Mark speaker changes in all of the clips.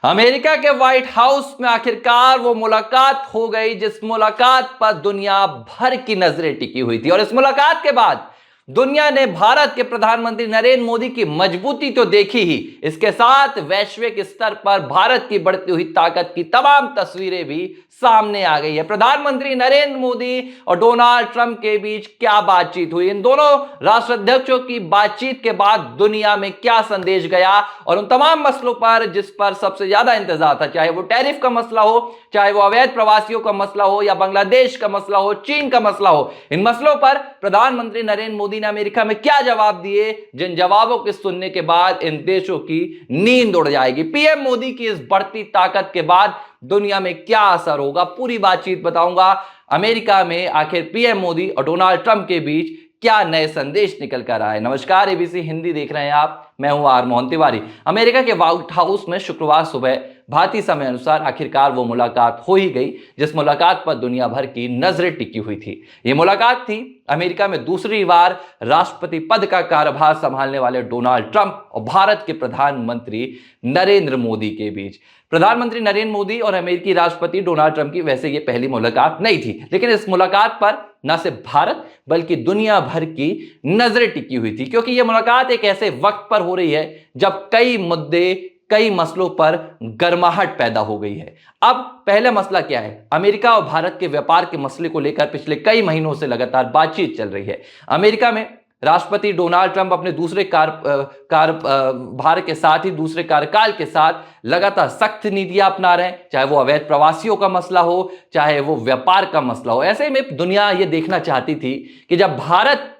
Speaker 1: America के white house में आखिरकार वो मुलाकात हो गई जिस मुलाकात पर दुनिया भर की नजरें टिकी हुई थी। और इस मुलाकात के बाद दुनिया ने भारत के प्रधानमंत्री नरेंद्र मोदी की मजबूती तो देखी ही, इसके साथ वैश्विक स्तर पर भारत की बढ़ती हुई ताकत की तमाम तस्वीरें भी सामने आ गई है। प्रधानमंत्री नरेंद्र मोदी और डोनाल्ड ट्रंप के बीच क्या बातचीत हुई, इन दोनों राष्ट्राध्यक्षों की बातचीत के बाद दुनिया में क्या संदेश गया, और उन तमाम मसलों पर जिस पर सबसे ज्यादा इंतजार था, चाहे वो टैरिफ का मसला हो, चाहे वो अवैध प्रवासियों का मसला हो, या बांग्लादेश का मसला हो, चीन का मसला हो, इन मसलों पर प्रधानमंत्री नरेंद्र मोदी ने अमेरिका में क्या जवाब दिए, जिन जवाबों के सुनने के बाद इन देशों की नींद उड़ जाएगी। पीएम मोदी की इस बढ़ती ताकत के बाद दुनिया में क्या असर होगा, पूरी बातचीत बताऊंगा। अमेरिका में आखिर पीएम मोदी और डोनाल्ड ट्रंप के बीच क्या नए संदेश निकल कर आए। नमस्कार, एबीसी हिंदी देख रहे हैं आप, मैं हूं आर मोहन तिवारी। अमेरिका के व्हाइट हाउस में शुक्रवार सुबह भारतीय समय अनुसार आखिरकार वो मुलाकात हो ही गई जिस मुलाकात पर दुनिया भर की नजरें टिकी हुई थी। ये मुलाकात थी अमेरिका में दूसरी बार राष्ट्रपति पद का कार्यभार संभालने वाले डोनाल्ड ट्रंप और भारत के प्रधानमंत्री नरेंद्र मोदी के बीच। प्रधानमंत्री नरेंद्र मोदी और अमेरिकी राष्ट्रपति डोनाल्ड ट्रंप की वैसे ये पहली मुलाकात नहीं थी, लेकिन इस मुलाकात पर न सिर्फ भारत बल्कि दुनिया भर की नजरें टिकी हुई थी, क्योंकि यह मुलाकात एक ऐसे वक्त पर हो रही है जब कई मुद्दे, कई मसलों पर गर्माहट पैदा हो गई है। अब पहला मसला क्या है? अमेरिका और भारत के व्यापार के मसले को लेकर पिछले कई महीनों से लगातार बातचीत चल रही है। अमेरिका में राष्ट्रपति डोनाल्ड ट्रंप अपने दूसरे कार्यभार के साथ ही दूसरे कार्यकाल के साथ लगातार सख्त नीतियां अपना रहे हैं, चाहे वो अवैध प्रवासियों का मसला हो, चाहे वो व्यापार का मसला हो। ऐसे में दुनिया ये देखना चाहती थी कि जब भारत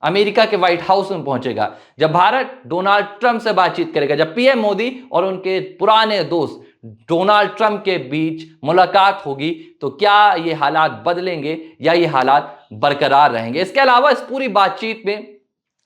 Speaker 1: अमेरिका के व्हाइट हाउस में पहुंचेगा, जब भारत डोनाल्ड ट्रंप से बातचीत करेगा, जब पीएम मोदी और उनके पुराने दोस्त डोनाल्ड ट्रंप के बीच मुलाकात होगी, तो क्या ये हालात बदलेंगे या ये हालात बरकरार रहेंगे। इसके अलावा इस पूरी बातचीत में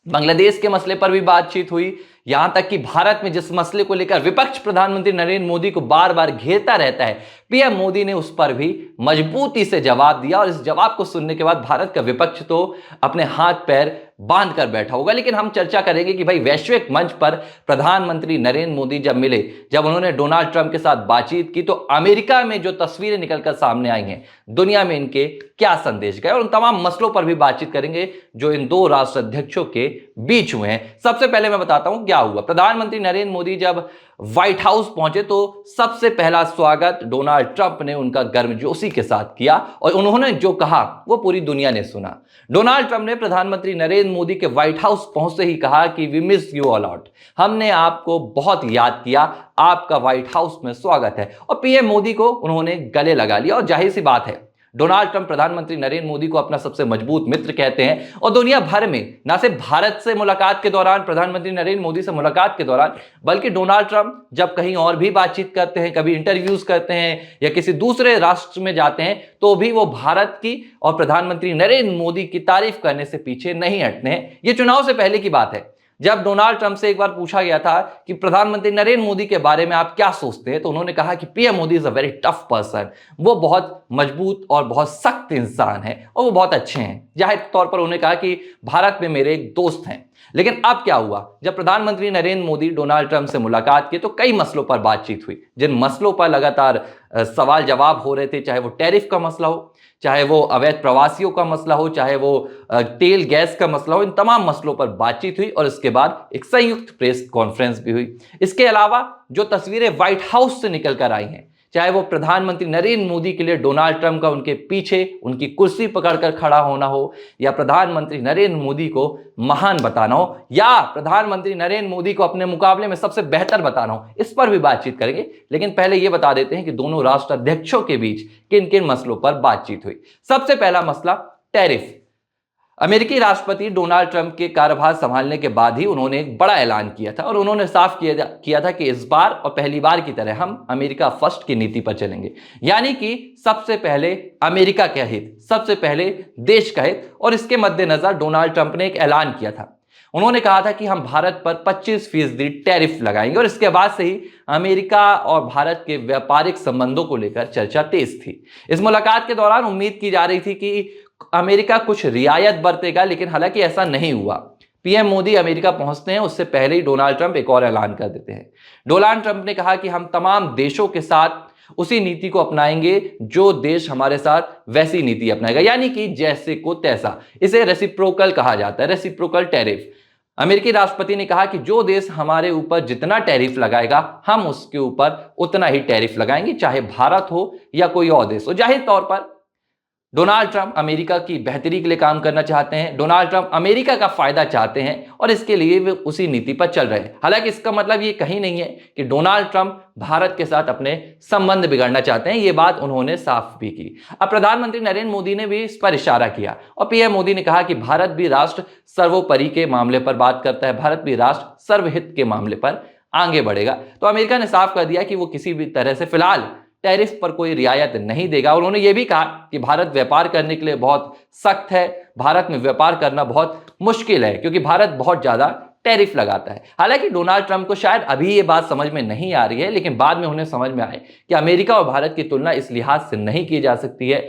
Speaker 1: बांग्लादेश के मसले पर भी बातचीत हुई, यहां तक कि भारत में जिस मसले को लेकर विपक्ष प्रधानमंत्री नरेंद्र मोदी को बार बार घेरता रहता है, पीएम मोदी ने उस पर भी मजबूती से जवाब दिया। और इस जवाब को सुनने के बाद भारत का विपक्ष तो अपने हाथ पैर बांध कर बैठा होगा। लेकिन हम चर्चा करेंगे कि भाई वैश्विक मंच पर प्रधानमंत्री नरेंद्र मोदी जब मिले, जब उन्होंने डोनाल्ड ट्रंप के साथ बातचीत की, तो अमेरिका में जो तस्वीरें निकलकर सामने आई हैं, दुनिया में इनके क्या संदेश गए, और उन तमाम मसलों पर भी बातचीत करेंगे जो इन दो राष्ट्राध्यक्षों के बीच हुए हैं। सबसे पहले मैं बताता हूं क्या हुआ। प्रधानमंत्री नरेंद्र मोदी जब व्हाइट हाउस पहुंचे तो सबसे पहला स्वागत डोनाल्ड ट्रंप ने उनका गर्मजोशी के साथ किया, और उन्होंने जो कहा वो पूरी दुनिया ने सुना। डोनाल्ड ट्रंप ने प्रधानमंत्री नरेंद्र मोदी के व्हाइट हाउस पहुंचते ही कहा कि we miss you a lot, हमने आपको बहुत याद किया, आपका व्हाइट हाउस में स्वागत है। और पीएम मोदी को उन्होंने गले लगा लिया। और जाहिर सी बात है, डोनाल्ड ट्रंप प्रधानमंत्री नरेंद्र मोदी को अपना सबसे मजबूत मित्र कहते हैं, और दुनिया भर में न सिर्फ भारत से मुलाकात के दौरान, प्रधानमंत्री नरेंद्र मोदी से मुलाकात के दौरान, बल्कि डोनाल्ड ट्रंप जब कहीं और भी बातचीत करते हैं, कभी इंटरव्यूज करते हैं या किसी दूसरे राष्ट्र में जाते हैं, तो भी वो भारत की और प्रधानमंत्री नरेंद्र मोदी की तारीफ करने से पीछे नहीं हटते हैं। ये चुनाव से पहले की बात है, जब डोनाल्ड ट्रंप से एक बार पूछा गया था कि प्रधानमंत्री नरेंद्र मोदी के बारे में आप क्या सोचते हैं, तो उन्होंने कहा कि PM Modi is a very tough person, वो बहुत मजबूत और बहुत सख्त इंसान है और वो बहुत अच्छे हैं। जाहिर तौर पर उन्होंने कहा कि भारत में मेरे एक दोस्त हैं। लेकिन अब क्या हुआ, जब प्रधानमंत्री नरेंद्र मोदी डोनाल्ड ट्रंप से मुलाकात की तो कई मसलों पर बातचीत हुई, जिन मसलों पर लगातार सवाल जवाब हो रहे थे, चाहे वो टैरिफ का मसला हो, चाहे वो अवैध प्रवासियों का मसला हो, चाहे वो तेल गैस का मसला हो, इन तमाम मसलों पर बातचीत हुई। और इसके बाद एक संयुक्त प्रेस कॉन्फ्रेंस भी हुई। इसके अलावा जो तस्वीरें व्हाइट हाउस से निकल कर आई हैं, चाहे वो प्रधानमंत्री नरेंद्र मोदी के लिए डोनाल्ड ट्रंप का उनके पीछे उनकी कुर्सी पकड़कर खड़ा होना हो, या प्रधानमंत्री नरेंद्र मोदी को महान बताना हो, या प्रधानमंत्री नरेंद्र मोदी को अपने मुकाबले में सबसे बेहतर बताना हो, इस पर भी बातचीत करेंगे। लेकिन पहले यह बता देते हैं कि दोनों राष्ट्राध्यक्षों के बीच किन किन मसलों पर बातचीत हुई। सबसे पहला मसला टैरिफ। अमेरिकी राष्ट्रपति डोनाल्ड ट्रंप के कार्यभार संभालने के बाद ही उन्होंने एक बड़ा ऐलान किया था, और उन्होंने साफ किया था कि इस बार और पहली बार की तरह हम अमेरिका फर्स्ट की नीति पर चलेंगे, यानी कि सबसे पहले अमेरिका का हित, सबसे पहले देश का हित। और इसके मद्देनजर डोनाल्ड ट्रंप ने एक ऐलान किया था। उन्होंने कहा था कि हम भारत पर 25% टैरिफ लगाएंगे, और इसके बाद से ही अमेरिका और भारत के व्यापारिक संबंधों को लेकर चर्चा तेज थी। इस मुलाकात के दौरान उम्मीद की जा रही थी कि अमेरिका कुछ रियायत बरतेगा, लेकिन हालांकि ऐसा नहीं हुआ। पीएम मोदी अमेरिका पहुंचते हैं उससे पहले ही डोनाल्ड ट्रंप एक और ऐलान कर देते हैं। डोनाल्ड ट्रंप ने कहा कि हम तमाम देशों के साथ उसी नीति को अपनाएंगे जो देश हमारे साथ वैसी नीति अपनाएगा, यानी कि जैसे को तैसा। इसे रेसिप्रोकल कहा जाता है, रेसिप्रोकल टैरिफ। अमेरिकी राष्ट्रपति ने कहा कि जो देश हमारे ऊपर जितना टैरिफ लगाएगा हम उसके ऊपर उतना ही टैरिफ लगाएंगे, चाहे भारत हो या कोई और देश हो। जाहिर तौर पर डोनाल्ड ट्रंप अमेरिका की बेहतरी के लिए काम करना चाहते हैं, डोनाल्ड ट्रंप अमेरिका का फायदा चाहते हैं और इसके लिए वे उसी नीति पर चल रहे हैं। हालांकि इसका मतलब ये कहीं नहीं है कि डोनाल्ड ट्रंप भारत के साथ अपने संबंध बिगाड़ना चाहते हैं, ये बात उन्होंने साफ भी की। अब प्रधानमंत्री नरेंद्र मोदी ने भी इस पर इशारा किया और पीएम मोदी ने कहा कि भारत भी राष्ट्र सर्वोपरि के मामले पर बात करता है, भारत भी राष्ट्र सर्वहित के मामले पर आगे बढ़ेगा। तो अमेरिका ने साफ कर दिया कि वो किसी भी तरह से फिलहाल टैरिफ पर कोई रियायत नहीं देगा। उन्होंने ये भी कहा कि भारत व्यापार करने के लिए बहुत सख्त है, भारत में व्यापार करना बहुत मुश्किल है क्योंकि भारत बहुत ज्यादा टैरिफ लगाता है। हालांकि डोनाल्ड ट्रंप को शायद अभी ये बात समझ में नहीं आ रही है, लेकिन बाद में उन्हें समझ में आए कि अमेरिका और भारत की तुलना इस लिहाज से नहीं की जा सकती है।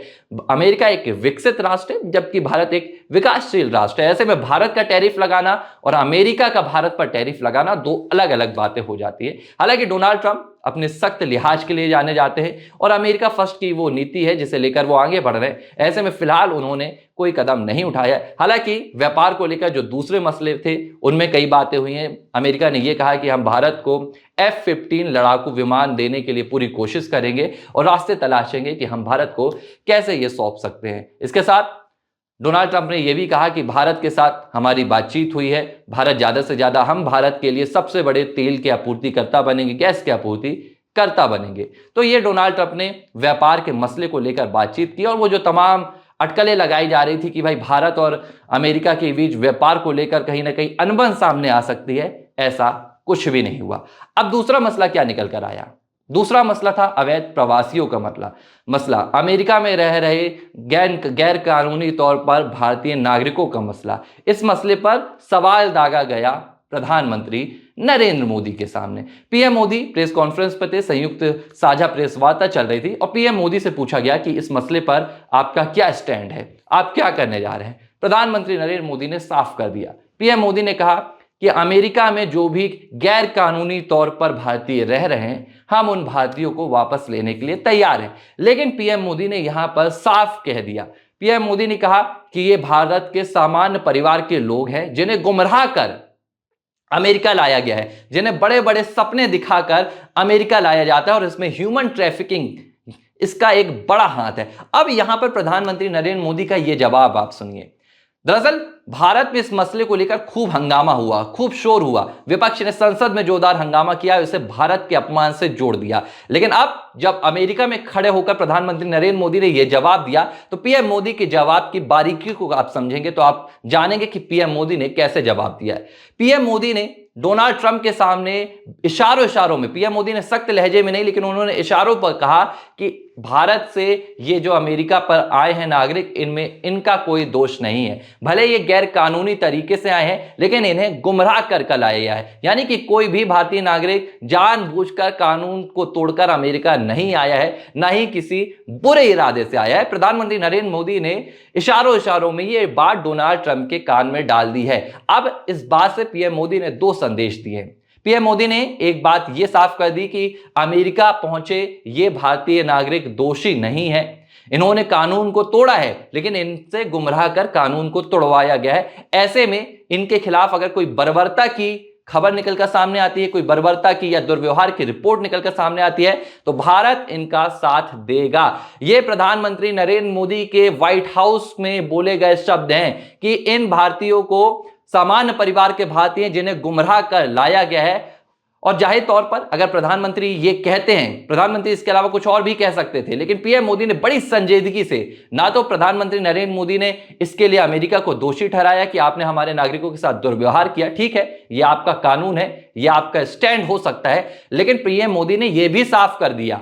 Speaker 1: अमेरिका एक विकसित राष्ट्र है जबकि भारत एक विकासशील राष्ट्र है। ऐसे में भारत का टैरिफ लगाना और अमेरिका का भारत पर टैरिफ लगाना दो अलग अलग बातें हो जाती है। हालांकि डोनाल्ड ट्रंप अपने सख्त लिहाज के लिए जाने जाते हैं और अमेरिका फर्स्ट की वो नीति है जिसे लेकर वो आगे बढ़ रहे हैं। ऐसे में फिलहाल उन्होंने कोई कदम नहीं उठाया। हालांकि व्यापार को लेकर जो दूसरे मसले थे उनमें कई बातें हुई हैं। अमेरिका ने यह कहा कि हम भारत को F-15 लड़ाकू विमान देने के लिए पूरी कोशिश करेंगे और रास्ते तलाशेंगे कि हम भारत को कैसे ये सौंप सकते हैं। इसके साथ डोनाल्ड ट्रंप ने यह भी कहा कि भारत के साथ हमारी बातचीत हुई है, भारत ज्यादा से ज्यादा हम भारत के लिए सबसे बड़े तेल के आपूर्तिकर्ता बनेंगे, गैस के आपूर्तिकर्ता बनेंगे। तो ये डोनाल्ड ट्रंप ने व्यापार के मसले को लेकर बातचीत की और वो जो तमाम अटकलें लगाई जा रही थी कि भाई भारत और अमेरिका के बीच व्यापार को लेकर कहीं ना कहीं अनबन सामने आ सकती है, ऐसा कुछ भी नहीं हुआ। अब दूसरा मसला क्या निकल कर आया? दूसरा मसला था अवैध प्रवासियों का मसला अमेरिका में रह रहे गैर कानूनी तौर पर भारतीय नागरिकों का मसला। इस मसले पर सवाल दागा गया प्रधानमंत्री नरेंद्र मोदी के सामने। पीएम मोदी प्रेस कॉन्फ्रेंस पर थे, संयुक्त साझा प्रेस वार्ता चल रही थी और पीएम मोदी से पूछा गया कि इस मसले पर आपका क्या स्टैंड है, आप क्या करने जा रहे हैं। प्रधानमंत्री नरेंद्र मोदी ने साफ कर दिया। पीएम मोदी ने कहा कि अमेरिका में जो भी गैर कानूनी तौर पर भारतीय रह रहे हैं हम उन भारतीयों को वापस लेने के लिए तैयार हैं। लेकिन पीएम मोदी ने यहां पर साफ कह दिया, पीएम मोदी ने कहा कि ये भारत के सामान्य परिवार के लोग हैं जिन्हें गुमराह कर अमेरिका लाया गया है, जिन्हें बड़े बड़े सपने दिखाकर अमेरिका लाया जाता है और इसमें ह्यूमन ट्रैफिकिंग इसका एक बड़ा हाथ है। अब यहां पर प्रधानमंत्री नरेंद्र मोदी का यह जवाब आप सुनिए। दरअसल भारत में इस मसले को लेकर खूब हंगामा हुआ, खूब शोर हुआ, विपक्ष ने संसद में जोरदार हंगामा किया, इसे भारत के अपमान से जोड़ दिया। लेकिन अब जब अमेरिका में खड़े होकर प्रधानमंत्री नरेंद्र मोदी ने यह जवाब दिया तो पीएम मोदी के जवाब की बारीकी को आप समझेंगे तो आप जानेंगे कि पीएम मोदी ने कैसे जवाब दिया है। पीएम मोदी ने डोनाल्ड ट्रंप के सामने इशारों में, पीएम मोदी ने सख्त लहजे में नहीं लेकिन उन्होंने इशारों पर कहा कि भारत से ये जो अमेरिका पर आए हैं नागरिक, इनमें इनका कोई दोष नहीं है। भले ये गैर कानूनी तरीके से आए हैं लेकिन इन्हें गुमराह कर लाया गया है। यानी कि कोई भी भारतीय नागरिक जानबूझकर कानून को तोड़कर अमेरिका नहीं आया है, ना ही किसी बुरे इरादे से आया है। प्रधानमंत्री नरेंद्र मोदी ने इशारों में ये बात डोनाल्ड ट्रंप के कान में डाल दी है। अब इस बात से पीएम मोदी ने दो संदेश दिए। पीएम मोदी ने एक बात यह साफ कर दी कि अमेरिका पहुंचे ये भारतीय नागरिक दोषी नहीं है, इन्होंने कानून को तोड़ा है लेकिन इनसे गुमराह कर कानून को तोड़वाया गया है। ऐसे में इनके खिलाफ अगर कोई बर्बरता की खबर निकलकर सामने आती है, कोई बर्बरता की या दुर्व्यवहार की रिपोर्ट निकलकर सामने आती है तो भारत इनका साथ देगा। ये प्रधानमंत्री नरेंद्र मोदी के व्हाइट हाउस में बोले गए शब्द हैं कि इन भारतीयों को सामान्य परिवार के भारतीय जिन्हें गुमराह कर लाया गया है। और जाहिर तौर पर अगर प्रधानमंत्री ये कहते हैं, प्रधानमंत्री इसके अलावा कुछ और भी कह सकते थे, लेकिन पीएम मोदी ने बड़ी संजीदगी से, ना तो प्रधानमंत्री नरेंद्र मोदी ने इसके लिए अमेरिका को दोषी ठहराया कि आपने हमारे नागरिकों के साथ दुर्व्यवहार किया, ठीक है यह आपका कानून है, यह आपका स्टैंड हो सकता है, लेकिन पीएम मोदी ने यह भी साफ कर दिया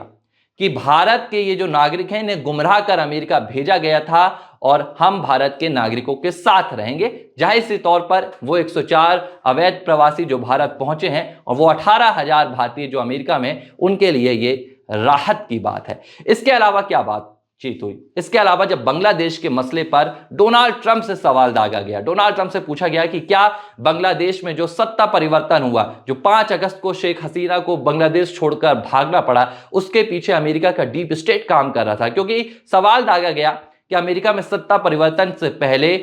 Speaker 1: कि भारत के ये जो नागरिक हैं इन्हें गुमराह कर अमेरिका भेजा गया था और हम भारत के नागरिकों के साथ रहेंगे। जाहिर सी तौर पर वो 104 अवैध प्रवासी जो भारत पहुंचे हैं और वो 18,000 भारतीय जो अमेरिका में, उनके लिए ये राहत की बात है। इसके अलावा क्या बात, जीत हुई। इसके अलावा जब बांग्लादेश के मसले पर डोनाल्ड ट्रंप से सवाल दागा गया, डोनाल्ड ट्रंप से पूछा गया कि क्या बांग्लादेश में जो सत्ता परिवर्तन हुआ, जो 5 अगस्त को शेख हसीना को बांग्लादेश छोड़कर भागना पड़ा, उसके पीछे अमेरिका का डीप स्टेट काम कर रहा था। क्योंकि सवाल दागा गया कि अमेरिका में सत्ता परिवर्तन से पहले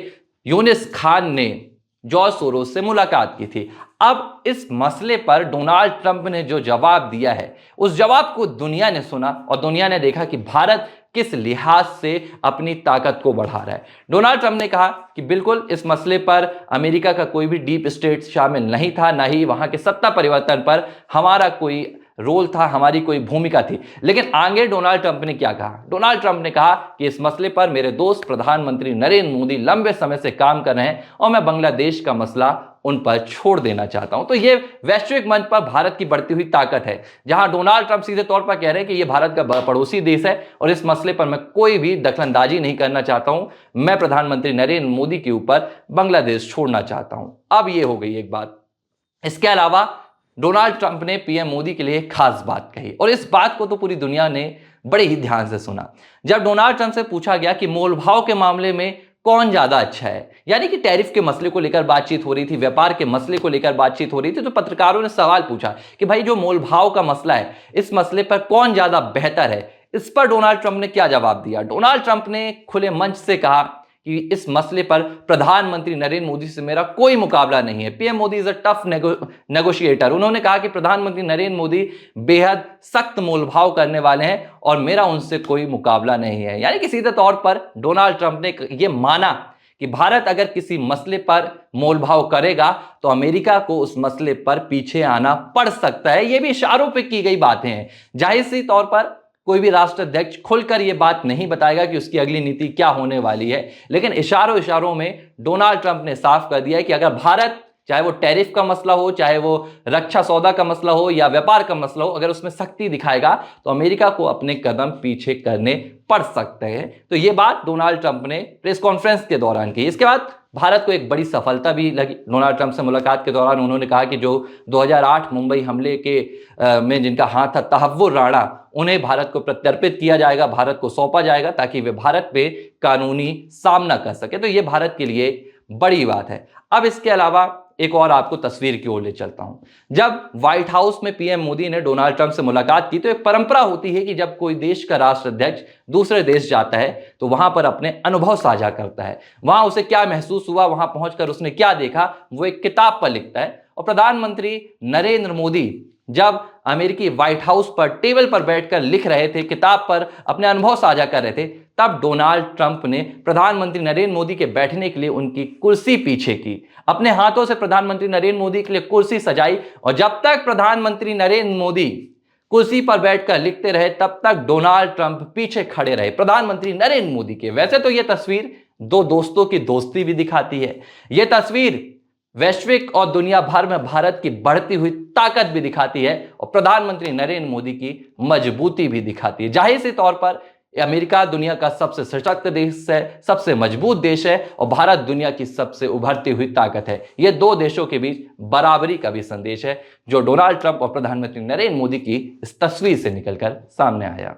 Speaker 1: यूनिस खान ने जॉर्ज सोरोस से मुलाकात की थी। अब इस मसले पर डोनाल्ड ट्रंप ने जो जवाब दिया है, उस जवाब को दुनिया ने सुना और दुनिया ने देखा कि भारत किस लिहाज से अपनी ताकत को बढ़ा रहा है। डोनाल्ड ट्रंप ने कहा कि बिल्कुल इस मसले पर अमेरिका का कोई भी डीप स्टेट शामिल नहीं था, ना ही वहां के सत्ता परिवर्तन पर हमारा कोई रोल था, हमारी कोई भूमिका थी। लेकिन आगे डोनाल्ड ट्रंप ने क्या कहा? डोनाल्ड ट्रंप ने कहा कि इस मसले पर मेरे दोस्त प्रधानमंत्री नरेंद्र मोदी लंबे समय से काम कर रहे हैं और मैं बांग्लादेश का मसला उन पर छोड़ देना चाहता हूं। तो यह वैश्विक मंच पर भारत की बढ़ती हुई ताकत है, जहां डोनाल्ड ट्रंप सीधे तौर पर कह रहे हैं कि यह भारत का पड़ोसी देश है और इस मसले पर मैं कोई भी दखलंदाजी नहीं करना चाहता हूं। मैं प्रधानमंत्री नरेंद्र मोदी के ऊपर बांग्लादेश छोड़ना चाहता हूं। अब यह हो गई एक बात। इसके अलावा डोनाल्ड ट्रंप ने पीएम मोदी के लिए खास बात कही और इस बात को तो पूरी दुनिया ने बड़े ही ध्यान से सुना। जब डोनाल्ड ट्रंप से पूछा गया कि मोलभाव के मामले में कौन ज्यादा अच्छा है, यानी कि टैरिफ के मसले को लेकर बातचीत हो रही थी, व्यापार के मसले को लेकर बातचीत हो रही थी, तो पत्रकारों ने सवाल पूछा कि भाई जो मोलभाव का मसला है, इस मसले पर कौन ज्यादा बेहतर है। इस पर डोनाल्ड ट्रंप ने क्या जवाब दिया? डोनाल्ड ट्रंप ने खुले मंच से कहा कि इस मसले पर प्रधानमंत्री नरेंद्र मोदी से मेरा कोई मुकाबला नहीं है। PM Modi is a tough negotiator. उन्होंने कहा कि प्रधानमंत्री नरेंद्र मोदी बेहद सख्त मोलभाव करने वाले हैं और मेरा उनसे कोई मुकाबला नहीं है। यानी कि सीधे तौर पर डोनाल्ड ट्रंप ने यह माना कि भारत अगर किसी मसले पर मोलभाव करेगा तो अमेरिका को उस मसले पर पीछे आना पड़ सकता है। यह भी इशारों पर की गई बातें हैं। जाहिर सी तौर पर कोई भी राष्ट्राध्यक्ष खुलकर यह बात नहीं बताएगा कि उसकी अगली नीति क्या होने वाली है, लेकिन इशारों में डोनाल्ड ट्रंप ने साफ कर दिया है कि अगर भारत, चाहे वो टैरिफ का मसला हो, चाहे वो रक्षा सौदा का मसला हो या व्यापार का मसला हो, अगर उसमें सख्ती दिखाएगा तो अमेरिका को अपने कदम पीछे करने पड़ सकते हैं। तो ये बात डोनाल्ड ट्रंप ने प्रेस कॉन्फ्रेंस के दौरान की। इसके बाद भारत को एक बड़ी सफलता भी लगी। डोनाल्ड ट्रंप से मुलाकात के दौरान उन्होंने कहा कि जो 2008 मुंबई हमले के में जिनका हाथ था, तहव्वुर राणा, उन्हें भारत को प्रत्यर्पित किया जाएगा, भारत को सौंपा जाएगा ताकि वे भारत पे कानूनी सामना कर सके। तो ये भारत के लिए बड़ी बात है। अब इसके अलावा एक और आपको तस्वीर की ओर ले चलता हूं। जब व्हाइट हाउस में पीएम मोदी ने डोनाल्ड ट्रंप से मुलाकात की तो एक परंपरा होती है कि जब कोई देश का राष्ट्राध्यक्ष दूसरे देश जाता है तो वहां पर अपने अनुभव साझा करता है। वहां उसे क्या महसूस हुआ, वहां पहुंचकर उसने क्या देखा, वो एक किताब पर लिखता है। और प्रधानमंत्री नरेंद्र मोदी जब अमेरिकी व्हाइट हाउस पर टेबल पर बैठकर लिख रहे थे, किताब पर अपने अनुभव साझा कर रहे थे, तब डोनाल्ड ट्रंप ने प्रधानमंत्री नरेंद्र मोदी के बैठने के लिए उनकी कुर्सी पीछे की, अपने हाथों से प्रधानमंत्री नरेंद्र मोदी के लिए कुर्सी सजाई और जब तक प्रधानमंत्री नरेंद्र मोदी कुर्सी पर बैठकर लिखते रहे तब तक डोनाल्ड ट्रंप पीछे खड़े रहे प्रधानमंत्री नरेंद्र मोदी के। वैसे तो यह तस्वीर दो दोस्तों की दोस्ती भी दिखाती है, यह तस्वीर वैश्विक और दुनिया भर में भारत की बढ़ती हुई ताकत भी दिखाती है और प्रधानमंत्री नरेंद्र मोदी की मजबूती भी दिखाती है। जाहिर सी तौर पर अमेरिका दुनिया का सबसे सशक्त देश है, सबसे मजबूत देश है और भारत दुनिया की सबसे उभरती हुई ताकत है। यह दो देशों के बीच बराबरी का भी संदेश है जो डोनाल्ड ट्रंप और प्रधानमंत्री नरेंद्र मोदी की इस तस्वीर से निकलकर सामने आया।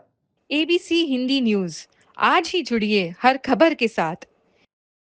Speaker 2: एबीसी हिंदी न्यूज, आज ही जुड़िए हर खबर के साथ